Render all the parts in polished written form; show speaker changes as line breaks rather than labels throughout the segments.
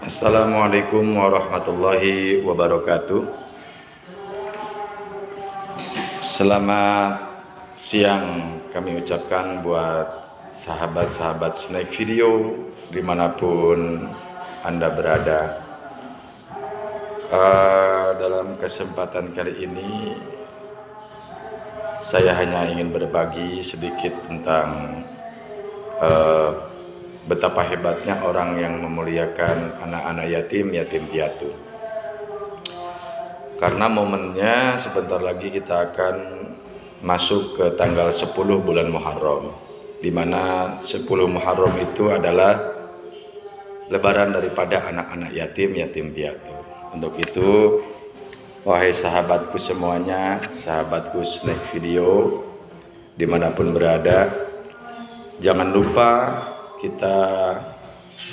Assalamualaikum warahmatullahi wabarakatuh. Selamat siang kami ucapkan buat sahabat-sahabat Snack Video dimanapun Anda berada. Dalam kesempatan kali ini saya hanya ingin berbagi sedikit tentang betapa hebatnya orang yang memuliakan anak-anak yatim piatu. Karena momennya sebentar lagi kita akan masuk ke tanggal 10 bulan Muharram, di mana 10 Muharram itu adalah lebaran daripada anak-anak yatim piatu. Untuk itu, wahai sahabatku semuanya, sahabatku Snack Video dimanapun berada, jangan lupa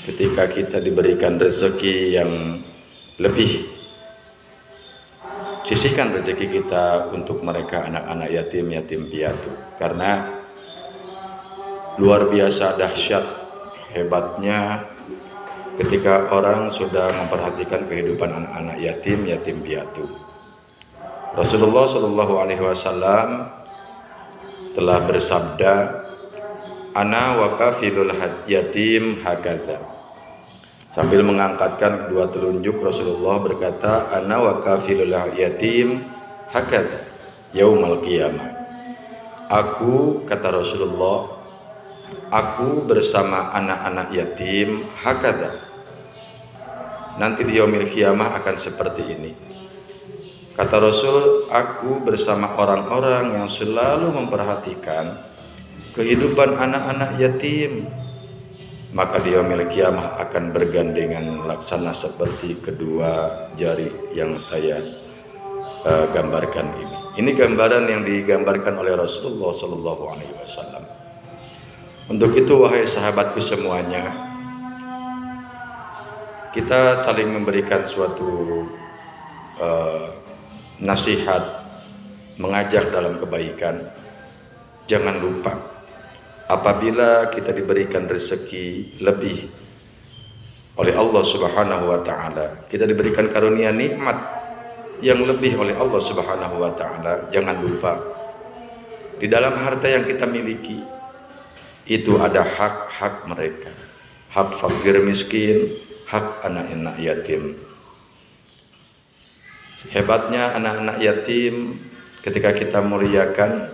ketika kita diberikan rezeki yang lebih, sisihkan rezeki kita untuk mereka anak-anak yatim piatu, karena luar biasa dahsyat hebatnya ketika orang sudah memperhatikan kehidupan anak-anak yatim piatu. Rasulullah Shallallahu Alaihi Wasallam telah bersabda, "Ana wa kafilul yatim hakadha." Sambil mengangkatkan kedua telunjuk, Rasulullah berkata, "Ana wa kafilul yatim hakadha yaumal qiyamah." Aku, kata Rasulullah, aku bersama anak-anak yatim hakadha, nanti di yaumil qiyamah akan seperti ini. Kata Rasul, aku bersama orang-orang yang selalu memperhatikan kehidupan anak-anak yatim, maka di yaumil qiyamah akan bergandengan laksana seperti kedua jari yang saya gambarkan ini. Ini gambaran yang digambarkan oleh Rasulullah Shallallahu Alaihi Wasallam. Untuk itu, wahai sahabatku semuanya, kita saling memberikan suatu nasihat, mengajak dalam kebaikan. Jangan lupa, apabila kita diberikan rezeki lebih oleh Allah Subhanahu wa Ta'ala, kita diberikan karunia nikmat yang lebih oleh Allah Subhanahu wa Ta'ala, jangan lupa di dalam harta yang kita miliki itu ada hak-hak mereka, hak fakir miskin, hak anak-anak yatim. Hebatnya anak-anak yatim ketika kita muliakan.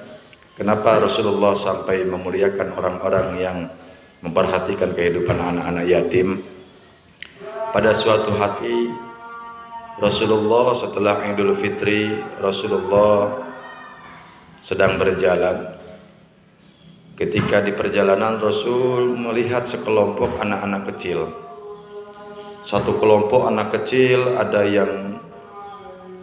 Kenapa Rasulullah sampai memuliakan orang-orang yang memperhatikan kehidupan anak-anak yatim? Pada suatu hari Rasulullah setelah Idul Fitri, Rasulullah sedang berjalan. Ketika di perjalanan, Rasul melihat sekelompok anak-anak kecil. Satu kelompok anak kecil ada yang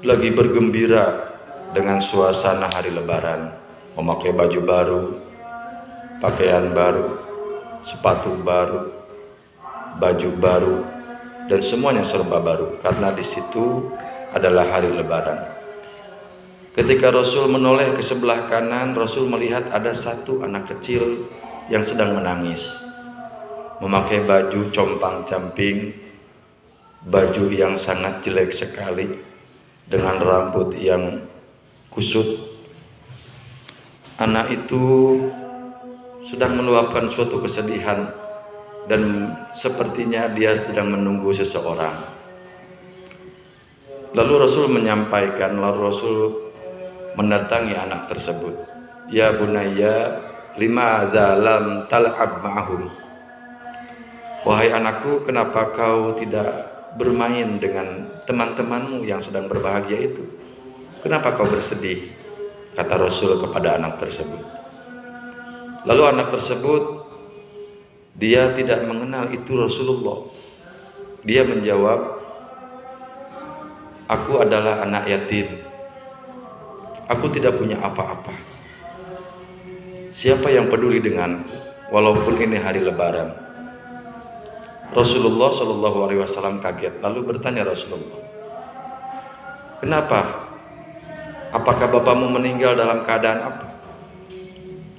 lagi bergembira dengan suasana hari Lebaran, memakai baju baru, pakaian baru, sepatu baru, baju baru, dan semuanya serba baru, karena di situ adalah hari Lebaran. Ketika Rasul menoleh ke sebelah kanan, Rasul melihat ada satu anak kecil yang sedang menangis, memakai baju compang-camping, baju yang sangat jelek sekali, dengan rambut yang kusut. Anak itu sedang meluapkan suatu kesedihan dan sepertinya dia sedang menunggu seseorang. Lalu Rasul menyampaikan, lalu Rasul mendatangi anak tersebut. "Ya bunayya, limadza lam tal'ab ma'ahum?" Wahai anakku, kenapa kau tidak bermain dengan teman-temanmu yang sedang berbahagia itu? Kenapa kau bersedih? Kata Rasul kepada anak tersebut. Lalu anak tersebut, dia tidak mengenal itu Rasulullah. Dia menjawab, "Aku adalah anak yatim. Aku tidak punya apa-apa. Siapa yang peduli denganku walaupun ini hari Lebaran?" Rasulullah Shallallahu Alaihi Wasallam kaget, lalu bertanya Rasulullah, "Kenapa? Apakah bapakmu meninggal dalam keadaan apa?"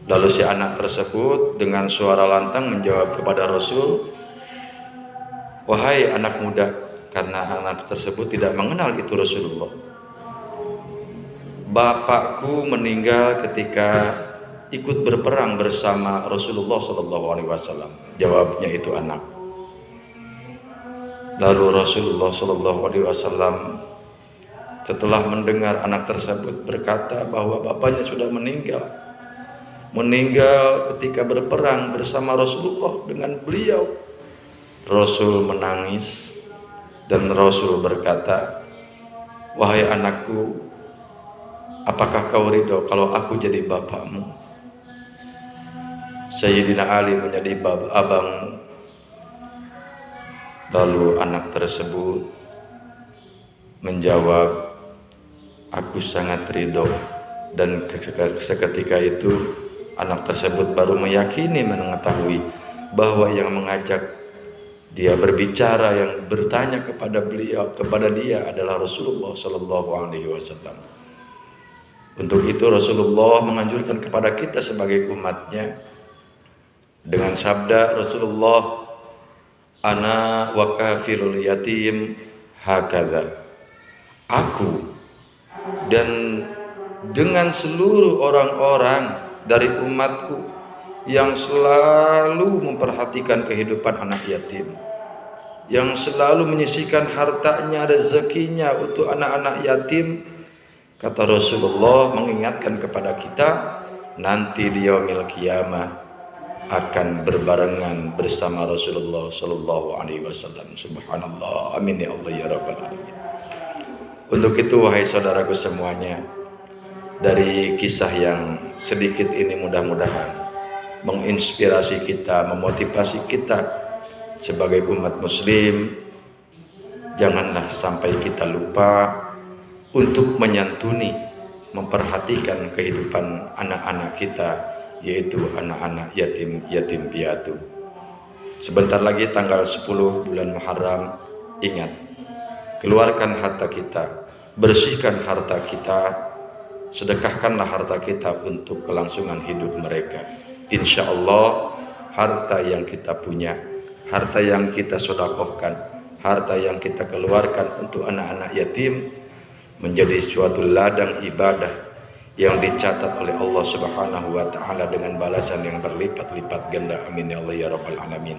Lalu si anak tersebut dengan suara lantang menjawab kepada Rasul, wahai anak muda, karena anak tersebut tidak mengenal itu Rasulullah, bapakku meninggal ketika ikut berperang bersama Rasulullah SAW. Jawabnya itu anak. Lalu Rasulullah SAW setelah mendengar anak tersebut berkata bahwa bapaknya sudah meninggal ketika berperang bersama Rasulullah dengan beliau. Rasul menangis dan Rasul berkata, wahai anakku, apakah kau ridho kalau aku jadi bapakmu? Sayyidina Ali menjadi abang. Lalu anak tersebut menjawab, aku sangat ridho. Dan seketika itu anak tersebut baru meyakini, mengetahui bahwa yang mengajak dia berbicara, yang bertanya kepada dia adalah Rasulullah SAW. Untuk itu Rasulullah menganjurkan kepada kita sebagai umatnya dengan sabda Rasulullah, ana wa kafilul yatim hakadha. Aku dan dengan seluruh orang-orang dari umatku yang selalu memperhatikan kehidupan anak yatim, yang selalu menyisihkan hartanya, rezekinya untuk anak-anak yatim, kata Rasulullah mengingatkan kepada kita, nanti di yaumil qiyamah akan berbarengan bersama Rasulullah SAW. Subhanallah, amin ya Allah ya Rabbal alamin. Untuk itu wahai saudaraku semuanya, dari kisah yang sedikit ini mudah-mudahan menginspirasi kita, memotivasi kita sebagai umat muslim. Janganlah sampai kita lupa untuk menyantuni, memperhatikan kehidupan anak-anak kita, yaitu anak-anak yatim piatu. Sebentar lagi tanggal 10 bulan Muharram. Ingat, keluarkan harta kita, bersihkan harta kita, sedekahkanlah harta kita untuk kelangsungan hidup mereka. Insya Allah harta yang kita punya, harta yang kita sedekahkan, harta yang kita keluarkan untuk anak-anak yatim menjadi suatu ladang ibadah yang dicatat oleh Allah Subhanahu wa taala dengan balasan yang berlipat-lipat ganda. Amin ya Allah ya Rabbal alamin.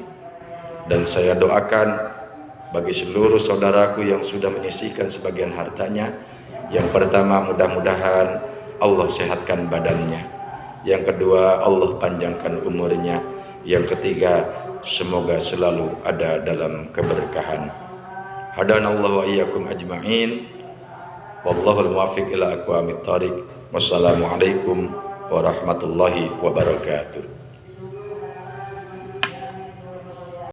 Dan saya doakan bagi seluruh saudaraku yang sudah menyisihkan sebagian hartanya, yang pertama mudah-mudahan Allah sehatkan badannya, yang kedua Allah panjangkan umurnya, yang ketiga semoga selalu ada dalam keberkahan. Hadanallahu wa iyyakum ajma'in. Wallahul muwaffiq ila aqwamit thariq. Wassalamualaikum warahmatullahi wabarakatuh.